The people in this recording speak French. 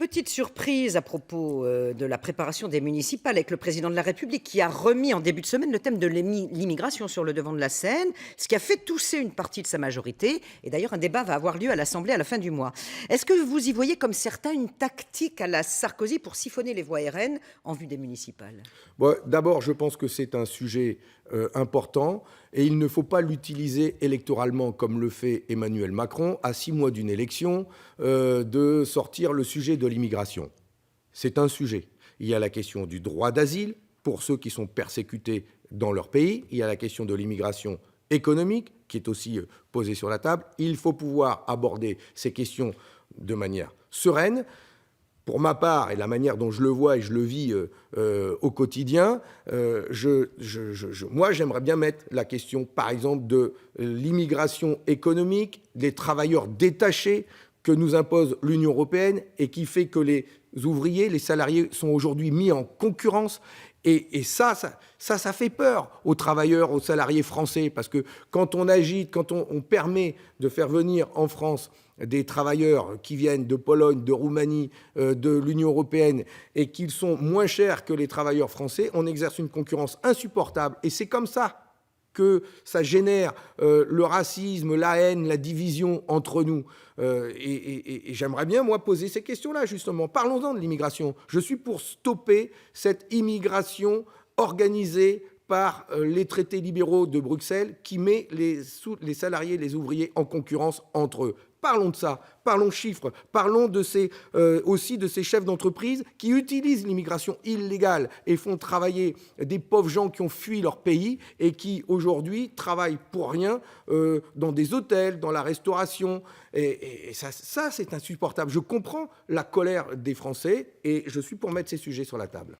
petite surprise à propos de la préparation des municipales avec le président de la République qui a remis en début de semaine le thème de l'immigration sur le devant de la scène, ce qui a fait tousser une partie de sa majorité. Et d'ailleurs, un débat va avoir lieu à l'Assemblée à la fin du mois. Est-ce que vous y voyez, comme certains, une tactique à la Sarkozy pour siphonner les voix RN en vue des municipales? Bon, d'abord, je pense que c'est un sujet important et il ne faut pas l'utiliser électoralement comme le fait Emmanuel Macron à 6 mois d'une élection, de sortir le sujet de l'immigration. C'est un sujet. Il y a la question du droit d'asile pour ceux qui sont persécutés dans leur pays. Il y a la question de l'immigration économique qui est aussi posée sur la table. Il faut pouvoir aborder ces questions de manière sereine. Pour ma part, et la manière dont je le vois et je le vis au quotidien, moi, j'aimerais bien mettre la question, par exemple, de l'immigration économique, des travailleurs détachés que nous impose l'Union européenne et qui fait que les ouvriers, les salariés sont aujourd'hui mis en concurrence. Et ça fait peur aux travailleurs, aux salariés français, parce que quand on agite, quand on permet de faire venir en France des travailleurs qui viennent de Pologne, de Roumanie, de l'Union européenne, et qu'ils sont moins chers que les travailleurs français, on exerce une concurrence insupportable. Et c'est comme ça que ça génère le racisme, la haine, la division entre nous. Et j'aimerais bien, moi, poser ces questions-là, justement. Parlons-en de l'immigration. Je suis pour stopper cette immigration organisée par les traités libéraux de Bruxelles qui met les salariés, les ouvriers en concurrence entre eux. Parlons de ça, parlons chiffres, parlons de aussi de ces chefs d'entreprise qui utilisent l'immigration illégale et font travailler des pauvres gens qui ont fui leur pays et qui aujourd'hui travaillent pour rien dans des hôtels, dans la restauration. Et ça c'est insupportable. Je comprends la colère des Français et je suis pour mettre ces sujets sur la table.